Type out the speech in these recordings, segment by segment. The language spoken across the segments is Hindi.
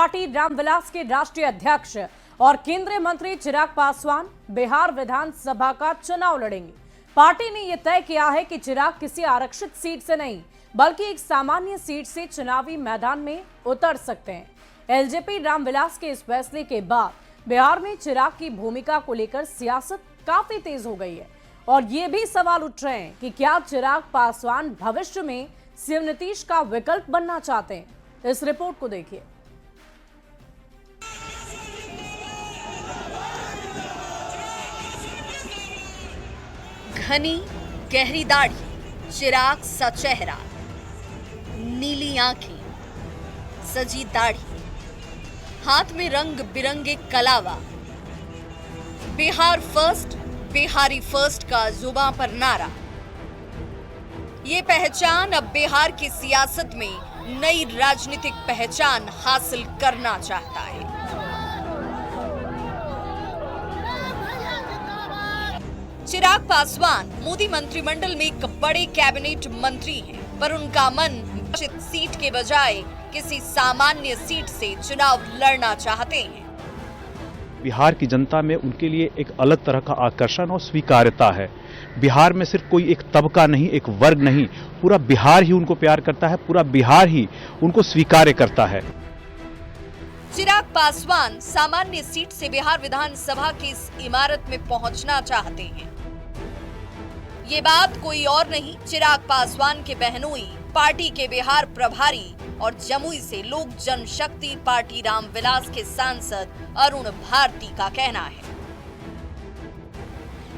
पार्टी रामविलास के राष्ट्रीय अध्यक्ष और केंद्रीय मंत्री चिराग पासवान बिहार विधानसभा का चुनाव लड़ेंगे। पार्टी ने यह तय किया है कि चिराग किसी आरक्षित सीट से नहीं बल्कि एक सामान्य सीट से चुनावी मैदान में उतर सकते हैं। एलजेपी रामविलास के इस फैसले के बाद बिहार में चिराग की भूमिका को लेकर सियासत काफी तेज हो गई है और ये भी सवाल उठ रहे हैं कि क्या चिराग पासवान भविष्य में सीएम नीतीश का विकल्प बनना चाहते हैं। इस रिपोर्ट को देखिए। घनी गहरी दाढ़ी, चिराग सा चेहरा, नीली आंखें, सजी दाढ़ी, हाथ में रंग बिरंगे कलावा। बिहार फर्स्ट, बिहारी फर्स्ट का जुबां पर नारा। ये पहचान अब बिहार की सियासत में नई राजनीतिक पहचान हासिल करना चाहता है। चिराग पासवान मोदी मंत्रिमंडल में एक बड़े कैबिनेट मंत्री हैं, पर उनका मन निश्चित सीट के बजाय किसी सामान्य सीट से चुनाव लड़ना चाहते हैं। बिहार की जनता में उनके लिए एक अलग तरह का आकर्षण और स्वीकार्यता है। बिहार में सिर्फ कोई एक तबका नहीं, एक वर्ग नहीं, पूरा बिहार ही उनको प्यार करता है, पूरा बिहार ही उनको स्वीकार्य करता है। चिराग पासवान सामान्य सीट से बिहार विधानसभा की इस इमारत में पहुंचना चाहते हैं। ये बात कोई और नहीं, चिराग पासवान के बहनोई पार्टी के बिहार प्रभारी और जमुई से लोक जनशक्ति पार्टी रामविलास के सांसद अरुण भारती का कहना है।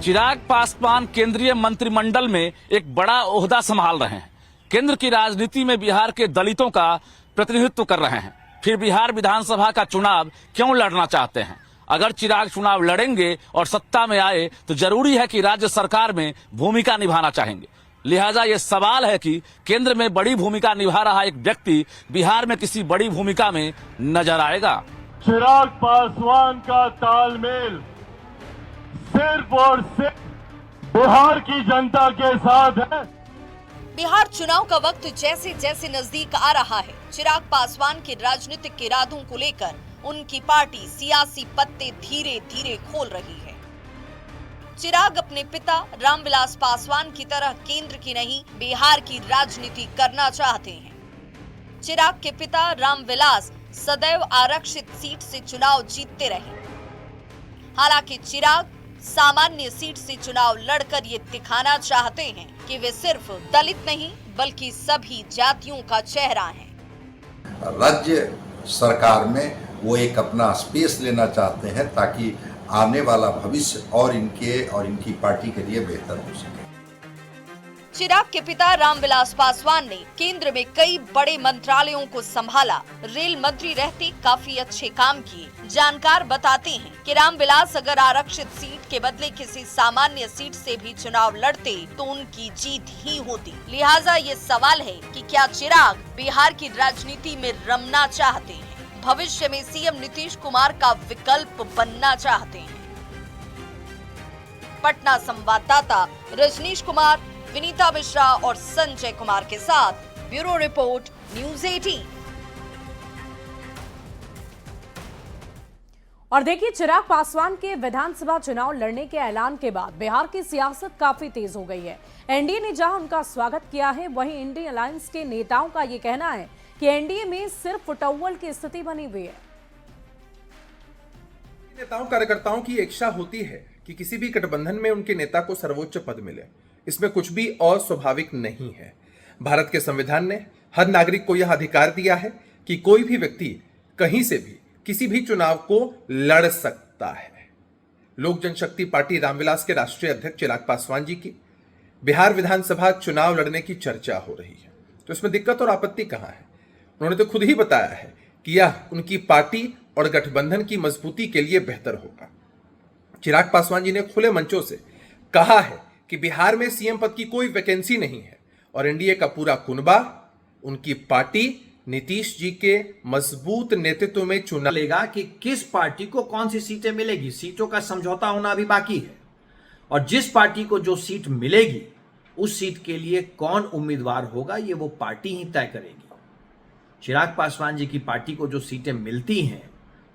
चिराग पासवान केंद्रीय मंत्रिमंडल में एक बड़ा ओहदा संभाल रहे हैं। केंद्र की राजनीति में बिहार के दलितों का प्रतिनिधित्व कर रहे हैं। फिर बिहार विधानसभा का चुनाव क्यों लड़ना चाहते हैं? अगर चिराग चुनाव लड़ेंगे और सत्ता में आए तो जरूरी है कि राज्य सरकार में भूमिका निभाना चाहेंगे। लिहाजा ये सवाल है कि केंद्र में बड़ी भूमिका निभा रहा एक व्यक्ति बिहार में किसी बड़ी भूमिका में नजर आएगा। चिराग पासवान का तालमेल सिर्फ और सिर्फ बिहार की जनता के साथ है। बिहार चुनाव का वक्त जैसे जैसे नजदीक आ रहा है, चिराग पासवान के राजनीतिक इरादों को लेकर उनकी पार्टी सियासी पत्ते धीरे धीरे खोल रही है। चिराग अपने पिता रामविलास पासवान की तरह केंद्र की नहीं बिहार की राजनीति करना चाहते हैं। चिराग के पिता रामविलास सदैव आरक्षित सीट से चुनाव जीतते रहे। हालांकि चिराग सामान्य सीट से चुनाव लड़कर ये दिखाना चाहते हैं कि वे सिर्फ दलित नहीं बल्कि सभी जातियों का चेहरा हैं। राज्य सरकार में वो एक अपना स्पेस लेना चाहते हैं ताकि आने वाला भविष्य और इनकी पार्टी के लिए बेहतर हो सके। चिराग के पिता रामविलास पासवान ने केंद्र में कई बड़े मंत्रालयों को संभाला। रेल मंत्री रहते काफी अच्छे काम किए। जानकार बताते हैं कि रामविलास अगर आरक्षित सीट के बदले किसी सामान्य सीट से भी चुनाव लड़ते तो उनकी जीत ही होती। लिहाजा ये सवाल है कि क्या चिराग बिहार की राजनीति में रमना चाहते हैं, भविष्य में सीएम नीतीश कुमार का विकल्प बनना चाहते हैं। पटना संवाददाता रजनीश कुमार, विनीता मिश्रा और संजय कुमार के साथ ब्यूरो रिपोर्ट न्यूज़ 18। और देखिए, चिराग पासवान के विधानसभा चुनाव लड़ने के ऐलान के बाद बिहार की सियासत काफी तेज हो गई है। एनडीए ने जहां उनका स्वागत किया है, वहीं इंडियन अलायंस के नेताओं का ये कहना है कि एनडीए में सिर्फ फुटअव्वल की स्थिति बनी हुई है। नेताओं कार्यकर्ताओं की इच्छा होती है कि किसी भी गठबंधन में उनके नेता को सर्वोच्च पद मिले। इसमें कुछ भी अस्वाभाविक नहीं है। भारत के संविधान ने हर नागरिक को यह अधिकार दिया है कि कोई भी व्यक्ति कहीं से भी किसी भी चुनाव को लड़ सकता है। लोक जनशक्ति पार्टी रामविलास के राष्ट्रीय अध्यक्ष चिराग पासवान जी की बिहार विधानसभा चुनाव लड़ने की चर्चा हो रही है, तो इसमें दिक्कत और आपत्ति कहां है? उन्होंने तो खुद ही बताया है कि यह उनकी पार्टी और गठबंधन की मजबूती के लिए बेहतर होगा। चिराग पासवान जी ने खुले मंचों से कहा है कि बिहार में सीएम पद की कोई वैकेंसी नहीं है और एनडीए का पूरा कुनबा उनकी पार्टी नीतीश जी के मजबूत नेतृत्व में चुना लेगा कि किस पार्टी को कौन सी सीटें मिलेगी। सीटों का समझौता होना अभी बाकी है और जिस पार्टी को जो सीट मिलेगी उस सीट के लिए कौन उम्मीदवार होगा ये वो पार्टी ही तय करेगी। चिराग पासवान जी की पार्टी को जो सीटें मिलती हैं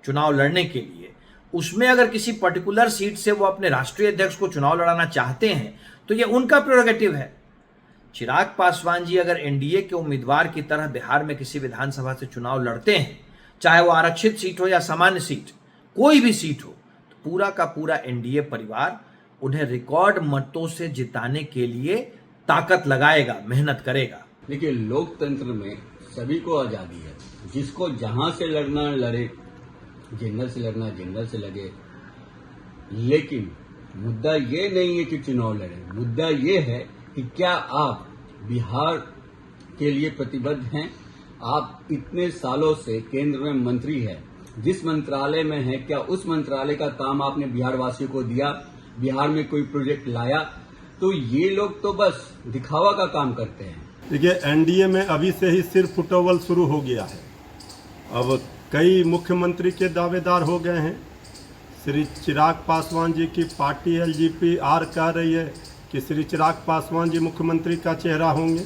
चुनाव लड़ने के लिए, उसमें अगर किसी पर्टिकुलर सीट से वो अपने राष्ट्रीय अध्यक्ष को चुनाव लड़ाना चाहते हैं तो ये उनका प्रेरोगेटिव है। चिराग पासवान जी अगर एनडीए के उम्मीदवार की तरह बिहार में किसी विधानसभा से चुनाव लड़ते हैं, चाहे वो आरक्षित सीट हो या सामान्य सीट, कोई भी सीट हो, तो पूरा का पूरा एनडीए परिवार उन्हें रिकॉर्ड मतों से जिताने के लिए ताकत लगाएगा, मेहनत करेगा। देखिए, लोकतंत्र में सभी को आजादी है, जिसको जहां से लड़ना लड़े, जनरल से लड़ना जनरल से लगे, लेकिन मुद्दा ये नहीं है कि चुनाव लड़े। मुद्दा ये है कि क्या आप बिहार के लिए प्रतिबद्ध हैं। आप इतने सालों से केंद्र में मंत्री हैं, जिस मंत्रालय में है, क्या उस मंत्रालय का काम आपने बिहार वासियों को दिया? बिहार में कोई प्रोजेक्ट लाया? तो ये लोग तो बस दिखावा का काम करते हैं। देखिए, एनडीए में अभी से ही सिर्फ फुटबॉल शुरू हो गया है। अब कई मुख्यमंत्री के दावेदार हो गए हैं। श्री चिराग पासवान जी की पार्टी एलजेपी कह रही है कि श्री चिराग पासवान जी मुख्यमंत्री का चेहरा होंगे।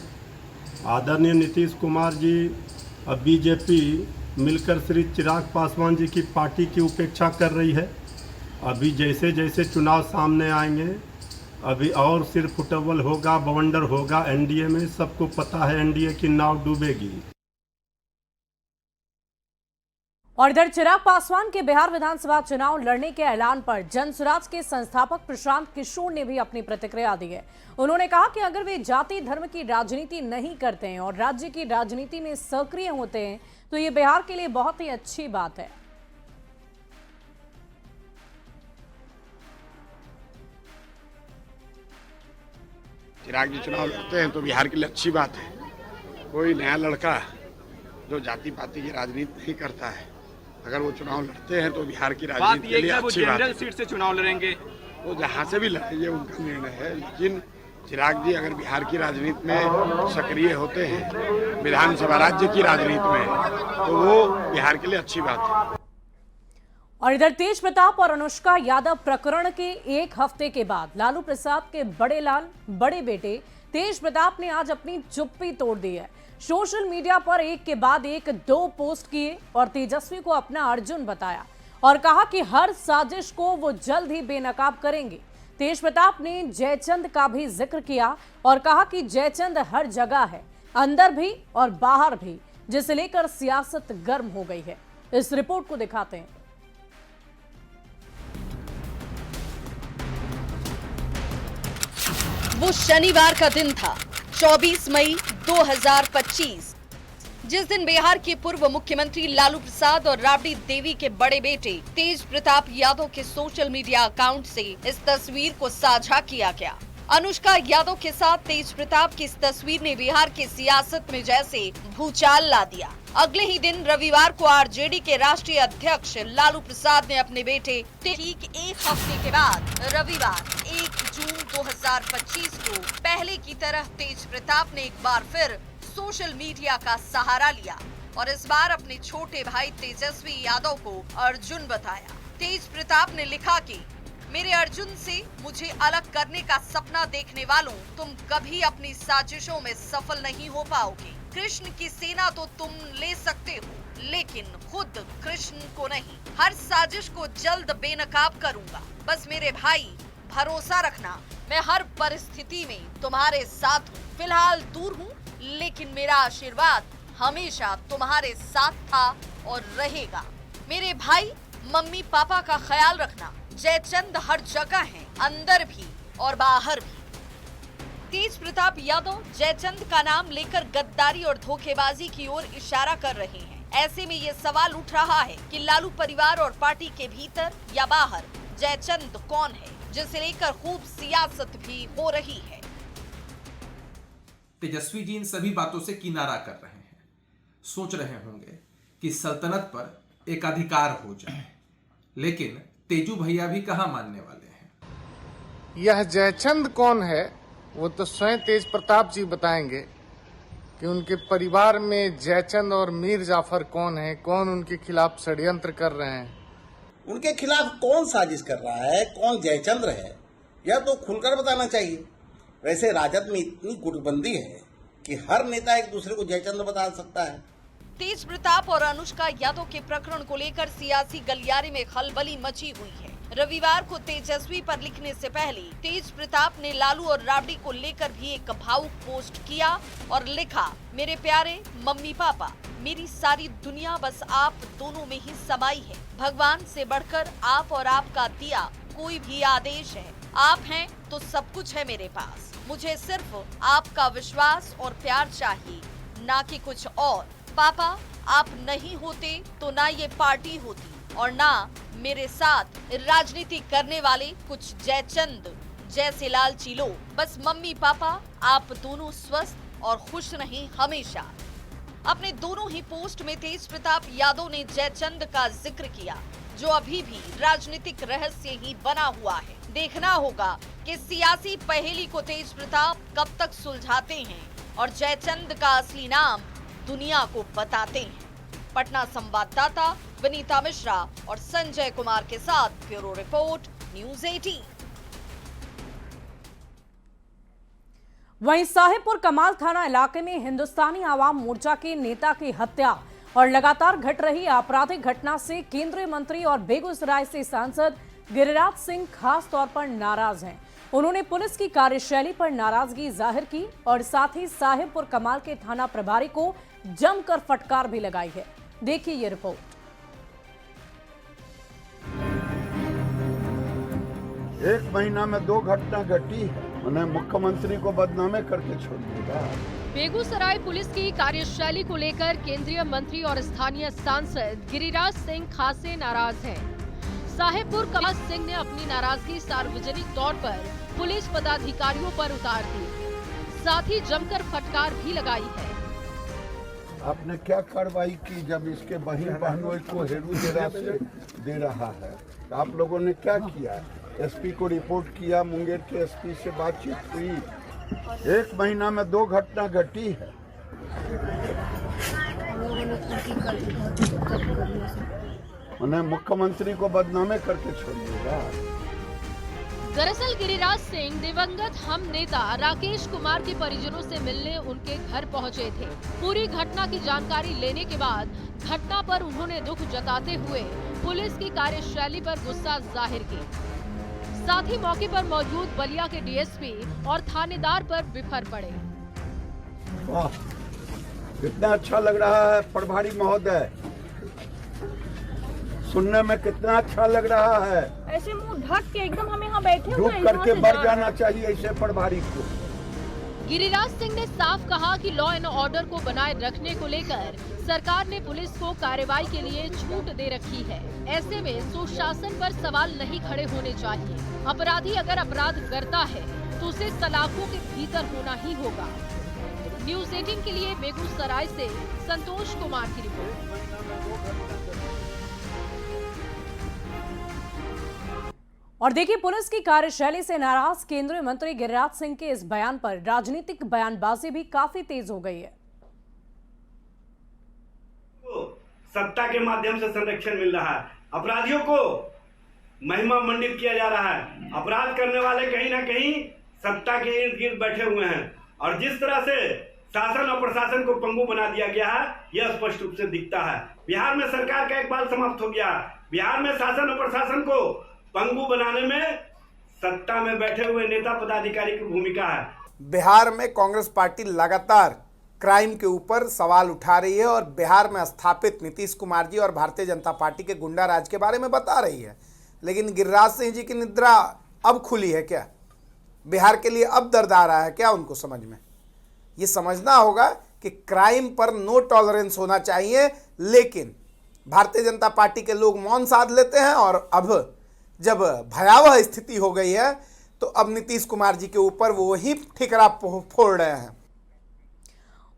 आदरणीय नीतीश कुमार जी अब बीजेपी मिलकर श्री चिराग पासवान जी की पार्टी की उपेक्षा कर रही है। अभी जैसे जैसे चुनाव सामने आएंगे, अभी और सिर्फ फुटबॉल होगा, बवंडर होगा एनडीए में। सबको पता है एनडीए की नाव डूबेगी। और इधर चिराग पासवान के बिहार विधानसभा चुनाव लड़ने के ऐलान पर जनसुराज के संस्थापक प्रशांत किशोर ने भी अपनी प्रतिक्रिया दी है। उन्होंने कहा कि अगर वे जाति धर्म की राजनीति नहीं करते हैं और राज्य की राजनीति में सक्रिय होते हैं तो ये बिहार के लिए बहुत ही अच्छी बात है। चिराग जी चुनाव लड़ते हैं तो बिहार के लिए अच्छी बात है। कोई नया लड़का जो जाति पाति की राजनीति नहीं करता है, अगर वो चुनाव लड़ते हैं तो बिहार की राजनीति के लिए अच्छी बात है। जनरल सीट से चुनाव लड़ेंगे तो जहाँ से भी लड़ेंगे उनका निर्णय है, लेकिन चिराग जी अगर बिहार की राजनीति में सक्रिय होते हैं, विधानसभा राज्य की राजनीति में, तो वो बिहार के लिए अच्छी बात है। और इधर तेज प्रताप और अनुष्का यादव प्रकरण के एक हफ्ते के बाद लालू प्रसाद के बड़े लाल बड़े बेटे तेज प्रताप ने आज अपनी चुप्पी तोड़ दी है। सोशल मीडिया पर एक के बाद एक 2 पोस्ट किए और तेजस्वी को अपना अर्जुन बताया और कहा कि हर साजिश को वो जल्द ही बेनकाब करेंगे। तेज प्रताप ने जयचंद का भी जिक्र किया और कहा कि जयचंद हर जगह है, अंदर भी और बाहर भी, जिसे लेकर सियासत गर्म हो गई है। इस रिपोर्ट को दिखाते हैं। वो शनिवार का दिन था, 24 मई 2025, जिस दिन बिहार के पूर्व मुख्यमंत्री लालू प्रसाद और राबड़ी देवी के बड़े बेटे तेज प्रताप यादव के सोशल मीडिया अकाउंट से इस तस्वीर को साझा किया गया। अनुष्का यादव के साथ तेज प्रताप की इस तस्वीर ने बिहार की सियासत में जैसे भूचाल ला दिया। अगले ही दिन रविवार को आरजेडी के राष्ट्रीय अध्यक्ष लालू प्रसाद ने अपने बेटे ठीक एक हफ्ते के बाद रविवार 1 जून 2025 को पहले की तरह तेज प्रताप ने एक बार फिर सोशल मीडिया का सहारा लिया और इस बार अपने छोटे भाई तेजस्वी यादव को अर्जुन बताया। तेज प्रताप ने लिखा कि मेरे अर्जुन से मुझे अलग करने का सपना देखने वालों, तुम कभी अपनी साजिशों में सफल नहीं हो पाओगे। कृष्ण की सेना तो तुम ले सकते हो, लेकिन खुद कृष्ण को नहीं। हर साजिश को जल्द बेनकाब करूंगा। बस मेरे भाई भरोसा रखना, मैं हर परिस्थिति में तुम्हारे साथ हूँ। फिलहाल दूर हूँ, लेकिन मेरा आशीर्वाद हमेशा तुम्हारे साथ था और रहेगा। मेरे भाई मम्मी पापा का ख्याल रखना। जयचंद हर जगह है, अंदर भी और बाहर भी। तेज प्रताप यादव जयचंद का नाम लेकर गद्दारी और धोखेबाजी की ओर इशारा कर रहे हैं। ऐसे में ये सवाल उठ रहा है कि लालू परिवार और पार्टी के भीतर या बाहर जयचंद कौन है, जिसे लेकर खूब सियासत भी हो रही है। तेजस्वी जी इन सभी बातों से किनारा कर रहे हैं। सोच रहे होंगे कि सल्तनत पर एक अधिकार हो जाए, लेकिन तेजू भैया भी कहां मानने वाले हैं। यह जयचंद कौन है वो तो स्वयं तेज प्रताप जी बताएंगे कि उनके परिवार में जयचंद और मीर जाफर कौन है, कौन उनके खिलाफ षड्यंत्र कर रहे हैं। उनके खिलाफ कौन साजिश कर रहा है, कौन जयचंद्र है, यह तो खुलकर बताना चाहिए। वैसे राजद में इतनी गुटबंदी है कि हर नेता एक दूसरे को जयचंद्र बता सकता है। तेज प्रताप और अनुष्का यादव के प्रकरण को लेकर सियासी गलियारे में खलबली मची हुई है। रविवार को तेजस्वी पर लिखने से पहले तेज प्रताप ने लालू और राबड़ी को लेकर भी एक भावुक पोस्ट किया और लिखा, मेरे प्यारे मम्मी पापा, मेरी सारी दुनिया बस आप दोनों में ही समाई है। भगवान से बढ़कर आप और आपका दिया कोई भी आदेश है। आप हैं तो सब कुछ है मेरे पास। मुझे सिर्फ आपका विश्वास और प्यार चाहिए, ना कि कुछ और। पापा, आप नहीं होते तो ना ये पार्टी होती और ना मेरे साथ राजनीति करने वाले कुछ जयचंद जैसे लालची लोग। बस मम्मी पापा, आप दोनों स्वस्थ और खुश रहें हमेशा। अपने दोनों ही पोस्ट में तेज प्रताप यादव ने जयचंद का जिक्र किया, जो अभी भी राजनीतिक रहस्य ही बना हुआ है। देखना होगा कि सियासी पहेली को तेज प्रताप कब तक सुलझाते हैं और जयचंद का असली नाम दुनिया को बताते हैं। पटना संवाददाता विनीता मिश्रा और संजय कुमार के साथ ब्यूरो रिपोर्ट, न्यूज़ 18। वहीं साहिबपुर कमाल थाना इलाके में हिंदुस्तानी आवाम मोर्चा के नेता की हत्या और लगातार घट रही आपराधिक घटना से केंद्रीय मंत्री और बेगूसराय से सांसद गिरिराज सिंह खास तौर पर नाराज हैं। उन्होंने पुलिस की कार्यशैली पर नाराजगी जाहिर की और साथ ही साहिबपुर कमाल के थाना प्रभारी को जमकर फटकार भी लगाई है। देखिए ये रिपोर्ट। एक महीना में 2 घटना घटी है, उन्हें मुख्यमंत्री को बदनामे करके छोड़ दिया। बेगूसराय पुलिस की कार्यशैली को लेकर केंद्रीय मंत्री और स्थानीय सांसद गिरिराज सिंह खासे नाराज हैं। साहिबपुर कमाल सिंह ने अपनी नाराजगी सार्वजनिक तौर पर पुलिस पदाधिकारियों पर उतार दी, साथ ही जमकर फटकार भी लगाई है। आपने क्या कार्रवाई की जब इसके बहन बहनों को हेरू दे रहा है? आप लोगों ने क्या किया? एसपी को रिपोर्ट किया, मुंगेर के एसपी से बातचीत हुई। एक महीना में 2 घटना घटी है। उन्हें मुख्यमंत्री को बदनामे करके छोड़ दिया। दरअसल गिरिराज सिंह दिवंगत हम नेता राकेश कुमार के परिजनों से मिलने उनके घर पहुंचे थे। पूरी घटना की जानकारी लेने के बाद घटना पर उन्होंने दुख जताते हुए पुलिस की कार्यशैली पर गुस्सा जाहिर की। साथ ही मौके पर मौजूद बलिया के डीएसपी और थानेदार पर बिफर पड़े। वाह, कितना अच्छा लग रहा है प्रभारी महोदय, सुनने में कितना अच्छा लग रहा है। ऐसे मुंह ढक के एकदम हम यहाँ बैठे हुए हैं, रुक करके बढ़ जाना चाहिए ऐसे प्रभारी को। गिरिराज सिंह ने साफ कहा कि लॉ एंड ऑर्डर को बनाए रखने को लेकर सरकार ने पुलिस को कार्रवाई के लिए छूट दे रखी है। ऐसे में सुशासन पर सवाल नहीं खड़े होने चाहिए। अपराधी अगर अपराध करता है तो उसे सलाखों के भीतर होना ही होगा। न्यूज़ 18 के लिए बेगूसराय से संतोष कुमार की रिपोर्ट। और देखिए, पुलिस की कार्यशैली से नाराज केंद्रीय मंत्री गिरिराज सिंह के इस बयान पर राजनीतिक बयानबाजी भी काफी तेज हो गई है। सत्ता के माध्यम से संरक्षण मिल रहा है, अपराधियों को महिमा मंडित किया जा रहा है। अपराध करने वाले कहीं ना कहीं सत्ता के इर्द गिर्द बैठे हुए हैं और जिस तरह से शासन और प्रशासन को पंगु बना दिया गया है, यह स्पष्ट रूप से दिखता है। बिहार में सरकार का एक बार समाप्त हो गया। बिहार में शासन और प्रशासन को पंगु बनाने में सत्ता में बैठे हुए नेता पदाधिकारी की भूमिका है। बिहार में कांग्रेस पार्टी लगातार क्राइम के ऊपर सवाल उठा रही है और बिहार में स्थापित नीतीश कुमार जी और भारतीय जनता पार्टी के गुंडा राज के बारे में बता रही है। लेकिन गिरिराज सिंह जी की निद्रा अब खुली है क्या? बिहार के लिए अब दर्द आ रहा है क्या उनको समझ में? ये समझना होगा कि क्राइम पर नो टॉलरेंस होना चाहिए, लेकिन भारतीय जनता पार्टी के लोग मौन साध लेते हैं और अब जब भयावह स्थिति हो गई है तो अब नीतीश कुमार जी के ऊपर वो ही ठिकरा फोड़ रहे हैं।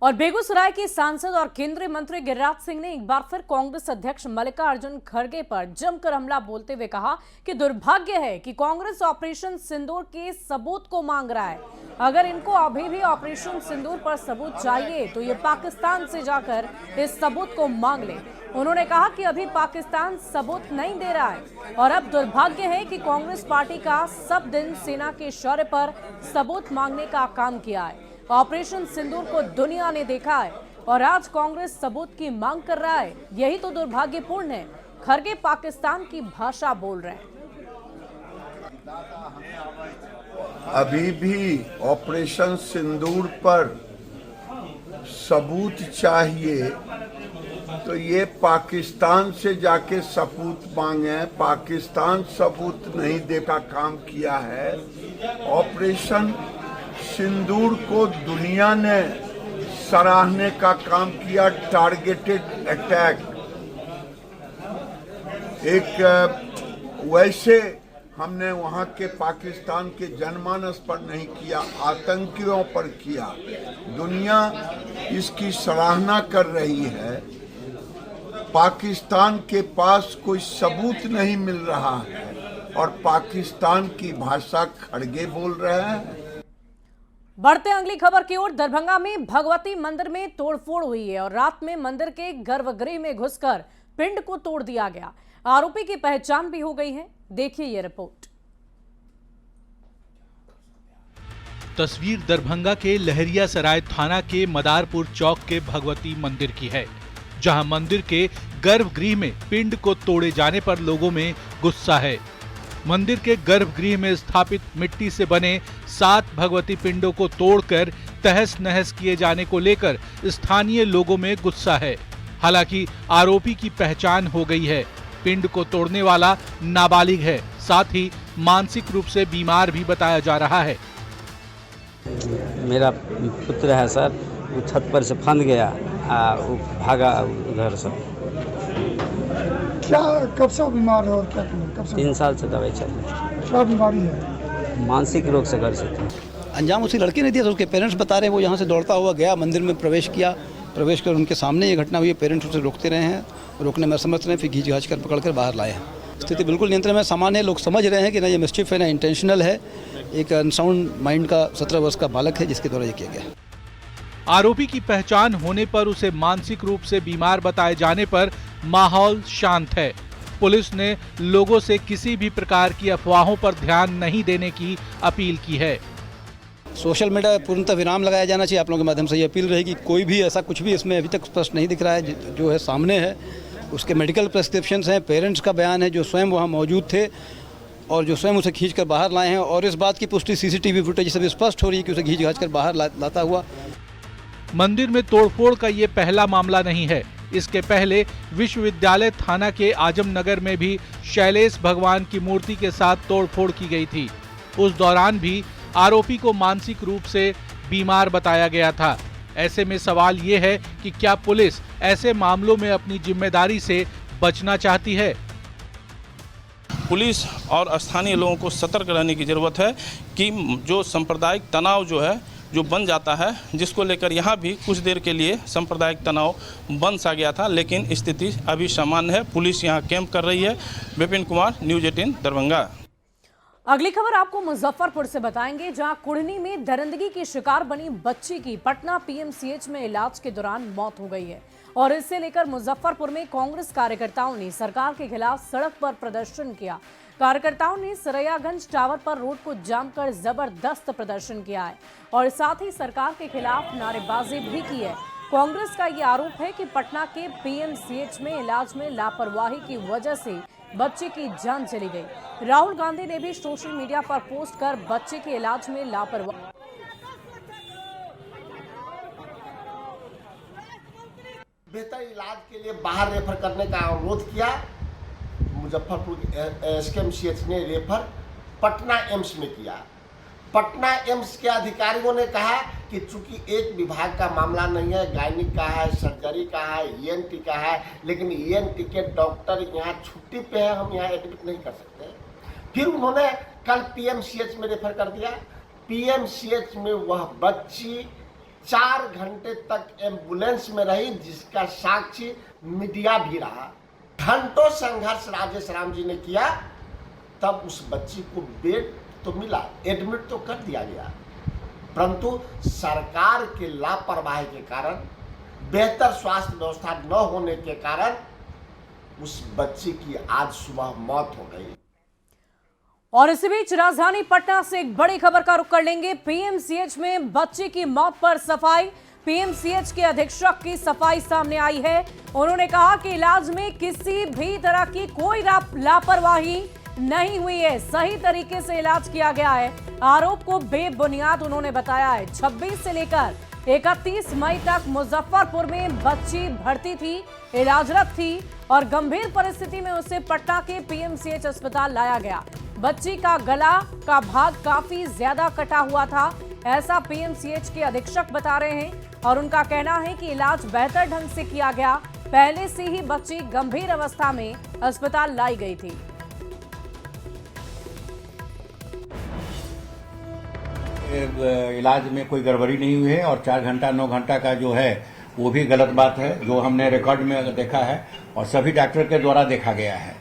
और बेगूसराय के सांसद और केंद्रीय मंत्री गिरिराज सिंह ने एक बार फिर कांग्रेस अध्यक्ष मल्लिकार्जुन खड़गे पर जमकर हमला बोलते हुए कहा कि दुर्भाग्य है कि कांग्रेस ऑपरेशन सिंदूर के सबूत को मांग रहा है। अगर इनको अभी भी ऑपरेशन सिंदूर पर सबूत चाहिए तो ये पाकिस्तान से जाकर इस सबूत को मांग ले। उन्होंने कहा कि अभी पाकिस्तान सबूत नहीं दे रहा है और अब दुर्भाग्य है कि कांग्रेस पार्टी का सब दिन सेना के शौर्य पर सबूत मांगने का काम किया है। ऑपरेशन सिंदूर को दुनिया ने देखा है और आज कांग्रेस सबूत की मांग कर रहा है। यही तो दुर्भाग्यपूर्ण है। खरगे पाकिस्तान की भाषा बोल रहे हैं। अभी भी ऑपरेशन सिंदूर पर सबूत चाहिए तो ये पाकिस्तान से जाके सबूत मांगे। पाकिस्तान सबूत नहीं देकर काम किया है। ऑपरेशन सिंदूर को दुनिया ने सराहने का काम किया। टारगेटेड अटैक एक वैसे हमने वहां के पाकिस्तान के जनमानस पर नहीं किया, आतंकियों पर किया। दुनिया इसकी सराहना कर रही है। पाकिस्तान के पास कोई सबूत नहीं मिल रहा है और पाकिस्तान की भाषा खड़गे बोल रहे हैं। बढ़ते अगली खबर की ओर। दरभंगा में भगवती मंदिर में तोड़फोड़ हुई है और रात में मंदिर के गर्भगृह में घुसकर पिंड को तोड़ दिया गया। आरोपी की पहचान भी हो गई है। देखिए ये रिपोर्ट। तस्वीर दरभंगा के लहरियासराय थाना के मदारपुर चौक के भगवती मंदिर की है, जहां मंदिर के गर्भगृह में पिंड को तोड़े जाने पर लोगों में गुस्सा है। मंदिर के गर्भगृह में स्थापित मिट्टी से बने 7 भगवती पिंडों को तोड़कर तहस नहस किए जाने को लेकर स्थानीय लोगों में गुस्सा है। हालांकि आरोपी की पहचान हो गई है। पिंड को तोड़ने वाला नाबालिग है, साथ ही मानसिक रूप से बीमार भी बताया जा रहा है। मेरा पुत्र है सर, वो छत पर से फंद गया, वो भागा उधर से। क्या कब से बीमार है और क्या कब से? 3 साल से दवाई चल रही है। क्या बीमारी है? मानसिक रोग से ग्रसित है। अंजाम उसी लड़के ने दिया, तो उसके पेरेंट्स बता रहे हैं वो यहाँ से दौड़ता हुआ गया, मंदिर में प्रवेश किया। प्रवेश कर उनके सामने ये घटना हुई। पेरेंट्स उसे रोकते रहे हैं, रोकने में असमर्थ रहे, फिर घींच घाच कर पकड़ कर बाहर लाए हैं। स्थिति बिल्कुल नियंत्रण में। सामान्य लोग समझ रहे हैं कि ना ये मिस्चिफ है, ना इंटेंशनल है। एक अनसाउंड माइंड का 17 वर्ष का बालक है जिसके द्वारा ये किया गया। आरोपी की पहचान होने पर उसे मानसिक रूप से बीमार बताए जाने पर माहौल शांत है। पुलिस ने लोगों से किसी भी प्रकार की अफवाहों पर ध्यान नहीं देने की अपील की है। सोशल मीडिया पूर्णतः विराम लगाया जाना चाहिए। आप लोगों के माध्यम से ये अपील रहेगी। कोई भी ऐसा कुछ भी इसमें अभी तक स्पष्ट नहीं दिख रहा है। जो है सामने है उसके मेडिकल प्रेस्क्रिप्शंस हैं, पेरेंट्स का बयान है जो स्वयं वहाँ मौजूद थे और जो स्वयं उसे खींच कर बाहर लाए हैं। और इस बात की पुष्टि सीसीटीवी फुटेज से भी स्पष्ट हो रही है कि उसे खींच घाच कर बाहर लाता हुआ। मंदिर में तोड़फोड़ का ये पहला मामला नहीं है। इसके पहले विश्वविद्यालय थाना के आजमनगर में भी शैलेश भगवान की मूर्ति के साथ तोड़फोड़ की गई थी। उस दौरान भी आरोपी को मानसिक रूप से बीमार बताया गया था। ऐसे में सवाल ये है कि क्या पुलिस ऐसे मामलों में अपनी जिम्मेदारी से बचना चाहती है? पुलिस और स्थानीय लोगों को सतर्क रहने की जरूरत है कि जो सांप्रदायिक तनाव जो है जो बन जाता है, जिसको लेकर यहाँ भी कुछ देर के लिए सांप्रदायिक तनाव बन सा गया था, लेकिन स्थिति अभी सामान्य है। पुलिस यहाँ कैंप कर रही है। विपिन कुमार, न्यूज़ 18 दरभंगा। अगली खबर आपको मुजफ्फरपुर से बताएंगे, जहां कुढ़नी में दरिंदगी की शिकार बनी बच्ची की पटना पीएमसीएच में इलाज के दौरान मौत हो गई है। और इससे लेकर मुजफ्फरपुर में कांग्रेस कार्यकर्ताओं ने सरकार के खिलाफ सड़क पर प्रदर्शन किया। कार्यकर्ताओं ने सरैयागंज टावर पर रोड को जाम कर जबरदस्त प्रदर्शन किया है और साथ ही सरकार के खिलाफ नारेबाजी भी की है। कांग्रेस का ये आरोप है कि पटना के पीएमसीएच में इलाज में लापरवाही की वजह से बच्चे की जान चली गई। राहुल गांधी ने भी सोशल मीडिया पर पोस्ट कर बच्चे के इलाज में लापरवाही बेहतर इलाज के लिए बाहर रेफर करने का अनुरोध किया। मुजफ्फरपुर एसकेएमसीएच ने रेफर पटना एम्स में किया। पटना एम्स के अधिकारियों ने कहा कि चूंकि एक विभाग का मामला नहीं है, गायनिक का है, सर्जरी का है, ईएनटी का है, लेकिन ईएनटी के डॉक्टर यहाँ छुट्टी पे है, हम यहाँ एडमिट नहीं कर सकते। फिर उन्होंने कल पीएमसीएच में रेफर कर दिया। पीएमसीएच में वह बच्ची 4 घंटे तक एम्बुलेंस में रही, जिसका साक्षी मीडिया भी रहा। घंटों संघर्ष राजेश राम जी ने किया, तब उस बच्ची को बेड तो मिला, एडमिट तो कर दिया गया, परंतु सरकार के लापरवाही के कारण, बेहतर स्वास्थ्य व्यवस्था न होने के कारण उस बच्ची की आज सुबह मौत हो गई। और इसी बीच राजधानी पटना से एक बड़ी खबर का रुख कर लेंगे। पीएमसीएच में बच्चे की मौत पर सफाई। पीएमसीएच के अधीक्षक की सफाई सामने आई है। उन्होंने कहा कि इलाज में किसी भी तरह की कोई लापरवाही नहीं हुई है, सही तरीके से इलाज किया गया है। आरोप को बेबुनियाद उन्होंने बताया है। 26 से लेकर 31 मई तक मुजफ्फरपुर में बच्ची भर्ती थी, इलाजरत थी और गंभीर परिस्थिति में उसे पटना के पीएमसीएच अस्पताल लाया गया। बच्ची का गला का भाग काफी ज्यादा कटा हुआ था, ऐसा पीएमसीएच के अधीक्षक बता रहे हैं और उनका कहना है कि इलाज बेहतर ढंग से किया गया। पहले से ही बच्ची गंभीर अवस्था में अस्पताल लाई गई थी। इलाज में कोई गड़बड़ी नहीं हुई है और 4 घंटा 9 घंटा का जो है वो भी गलत बात है, जो हमने रिकॉर्ड में देखा है और सभी डॉक्टर के द्वारा देखा गया है।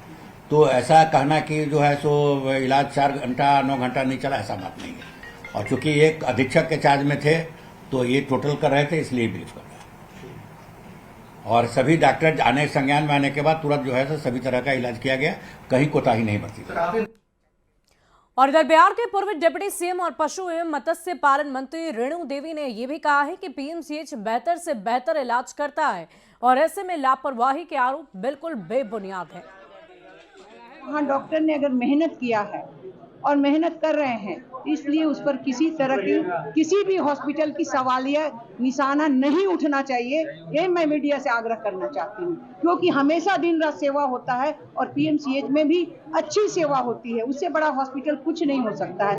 तो ऐसा कहना कि जो है सो इलाज 4 घंटा 9 घंटा नहीं चला, ऐसा बात नहीं है। और चूंकि एक अधीक्षक के चार्ज में थे तो ये टोटल कर रहे थे, इसलिए ब्रीफ कर रहे हैं। और सभी डॉक्टर आने संज्ञान में आने के बाद तुरंत जो है सो सभी तरह का इलाज किया गया, कहीं कोताही नहीं बरती। और इधर बिहार के पूर्व डिप्टी सीएम और पशु एवं मत्स्य पालन मंत्री रेणु देवी ने यह भी कहा है कि पीएमसीएच बेहतर से बेहतर इलाज करता है और ऐसे में लापरवाही के आरोप बिल्कुल बेबुनियाद है। वहाँ डॉक्टर ने अगर मेहनत किया है और मेहनत कर रहे हैं, इसलिए उस पर किसी तरह की किसी भी हॉस्पिटल की सवालिया निशाना नहीं उठना चाहिए। ये मैं मीडिया से आग्रह करना चाहती हूँ, क्योंकि हमेशा दिन रात सेवा होता है और पीएमसीएच में भी अच्छी सेवा होती है, उससे बड़ा हॉस्पिटल कुछ नहीं हो सकता है।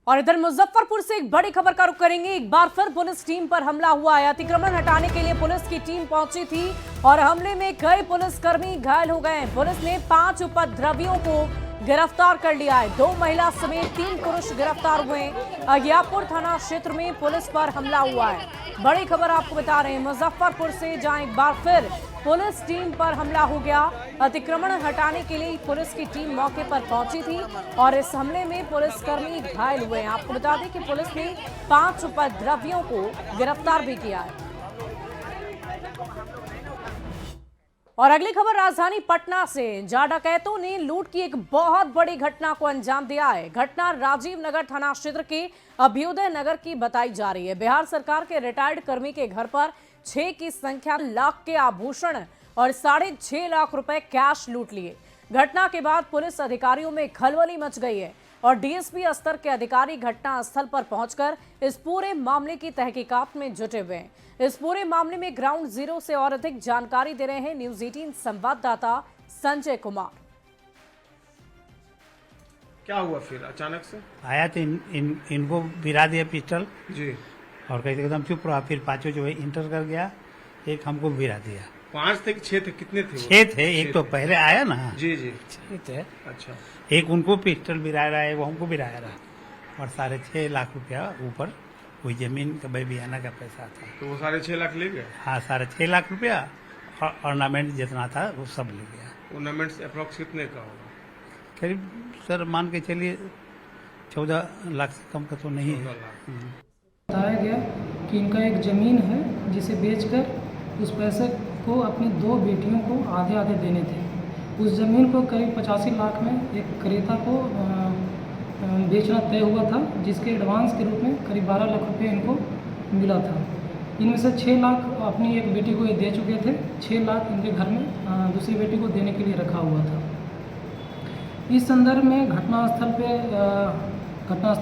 और इधर मुजफ्फरपुर से एक बड़ी खबर का रुख करेंगे। एक बार फिर पुलिस टीम पर हमला हुआ है। अतिक्रमण हटाने के लिए पुलिस की टीम पहुंची थी और हमले में कई पुलिसकर्मी घायल हो गए। पुलिस ने 5 उपद्रवियों को गिरफ्तार कर लिया है। 2 महिला समेत 3 पुरुष गिरफ्तार हुए। अगियापुर थाना क्षेत्र में पुलिस पर हमला हुआ है। बड़ी खबर आपको बता रहे हैं मुजफ्फरपुर से, जहां एक बार फिर पुलिस टीम पर हमला हो गया। अतिक्रमण हटाने के लिए पुलिस की टीम मौके पर पहुंची थी और इस हमले में पुलिसकर्मी घायल हुए हैं। आपको बता दें कि पुलिस ने 5 उपद्रवियों को गिरफ्तार भी किया है। और अगली खबर राजधानी पटना से, जहां डकैतों ने लूट की एक बहुत बड़ी घटना को अंजाम दिया है। घटना राजीव नगर थाना क्षेत्र के अभ्युदय नगर की बताई जा रही है। बिहार सरकार के रिटायर्ड कर्मी के घर पर 6 की संख्या लाख के आभूषण और 6.5 लाख रुपए कैश लूट लिए। घटना के बाद पुलिस अधिकारियों में खलबली मच गई है और डीएसपी स्तर के अधिकारी घटना स्थल पर पहुंचकर इस पूरे मामले की तहकीकात में जुटे हुए हैं। इस पूरे मामले में ग्राउंड जीरो से और अधिक जानकारी दे रहे हैं न्यूज 18 संवाददाता संजय कुमार। क्या हुआ फिर अचानक से? आया तो इनको गिरा दिया पिस्टल जी, और कहते एकदम चुप रहा। फिर 5 जो है इंटर कर गया, एक हमको गिरा दिया। 5 थे कि 6 थे? कितने थे? 6 थे। एक तो पहले आया ना। जी जी, 6 थे। अच्छा, एक उनको पिस्टल गिराया रहा है, वो हमको गिराया रहा और 6.5 लाख रुपया ऊपर कोई जमीन का बेबियाना का पैसा था। तो वो 6.5 लाख ले गए? हाँ, 6.5 लाख रुपया और ऑर्नामेंट जितना था वो सब ले गया। ऑर्नामेंट्स अप्रोक्स कितने का होगा? करीब सर मान के चलिए 14 लाख से कम का तो नहीं है। बताया गया कि इनका एक ज़मीन है जिसे बेचकर उस पैसे को अपनी 2 बेटियों को आधे आधे देने थे। उस ज़मीन को करीब 85 लाख में एक क्रेता को बेचना तय हुआ था, जिसके एडवांस के रूप में करीब 12 लाख रुपये इनको मिला था। इनमें से 6 लाख अपनी एक बेटी को ये दे चुके थे, 6 लाख इनके घर में दूसरी बेटी को देने के लिए रखा हुआ था। इस संदर्भ में घटनास्थल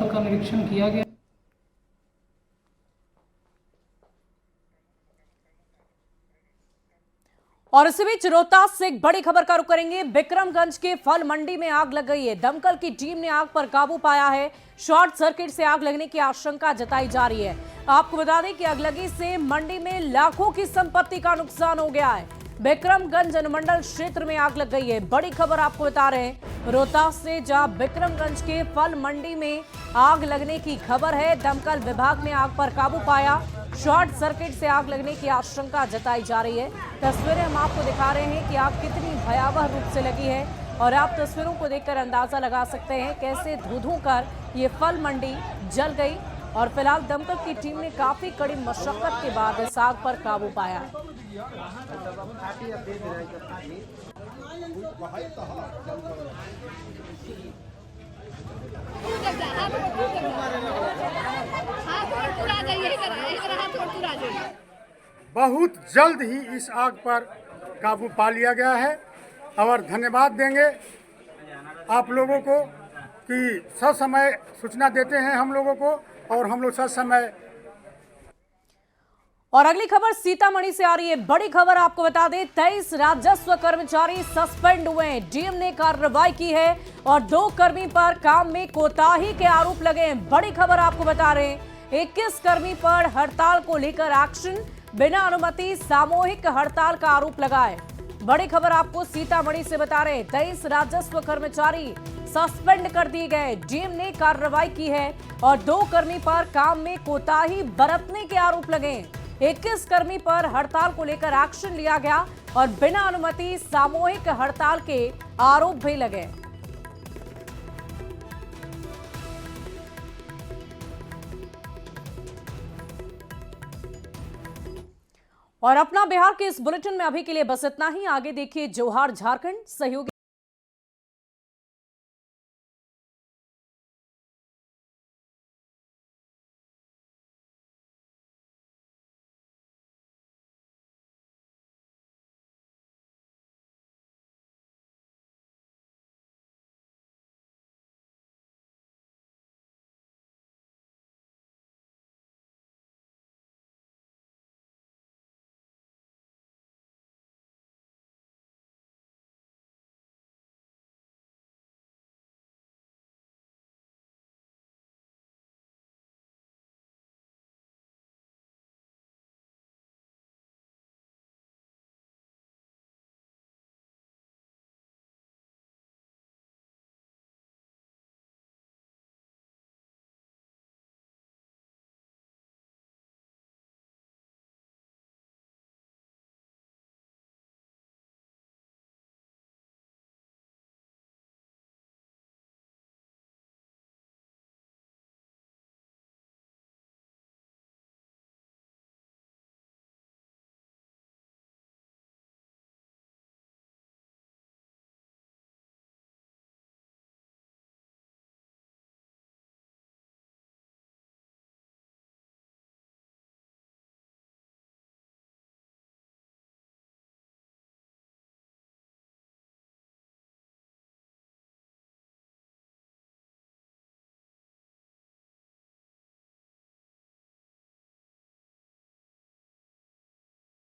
का निरीक्षण किया गया। और इसी बीच रोहतास से एक बड़ी खबर का रुख करेंगे। बिक्रमगंज के फल मंडी में आग लग गई है। दमकल की टीम ने आग पर काबू पाया है। शॉर्ट सर्किट से आग लगने की आशंका जताई जा रही है। आपको बता दें कि अगलगी से मंडी में लाखों की संपत्ति का नुकसान हो गया है। बिक्रमगंज अनुमंडल क्षेत्र में आग लग गई है। बड़ी खबर आपको बता रहे हैं रोहतास से, जहां बिक्रमगंज के फल मंडी में आग लगने की खबर है। दमकल विभाग ने आग पर काबू पाया। शॉर्ट सर्किट से आग लगने की आशंका जताई जा रही है। तस्वीरें हम आपको दिखा रहे हैं कि आग कितनी भयावह रूप से लगी है और आप तस्वीरों को देखकर अंदाजा लगा सकते हैं कैसे धू-धू कर ये फल मंडी जल गई। और फिलहाल दमकल की टीम ने काफी कड़ी मशक्कत के बाद इस आग पर काबू पाया है। बहुत जल्द ही इस आग पर काबू पा लिया गया है और धन्यवाद देंगे आप लोगों को कि ससमय सूचना देते हैं हम लोगों को और हम लोग ससमय। और अगली खबर सीतामढ़ी से आ रही है। बड़ी खबर आपको बता दें, 23 राजस्व कर्मचारी सस्पेंड हुए हैं। डीएम ने कार्रवाई की है और 2 कर्मी पर काम में कोताही के आरोप लगे हैं। बड़ी खबर आपको बता रहे हैं, 21 कर्मी पर हड़ताल को लेकर एक्शन, बिना अनुमति सामूहिक हड़ताल का आरोप लगा है। बड़ी खबर आपको सीतामढ़ी से बता रहे हैं, 23 राजस्व कर्मचारी सस्पेंड कर दिए गए। डीएम ने कार्रवाई की है और 2 कर्मी पर काम में कोताही बरतने के आरोप लगे हैं। 21 कर्मी पर हड़ताल को लेकर एक्शन लिया गया और बिना अनुमति सामूहिक हड़ताल के आरोप भी लगे। और अपना बिहार के इस बुलेटिन में अभी के लिए बस इतना ही। आगे देखिए जोहार झारखंड सहयोगी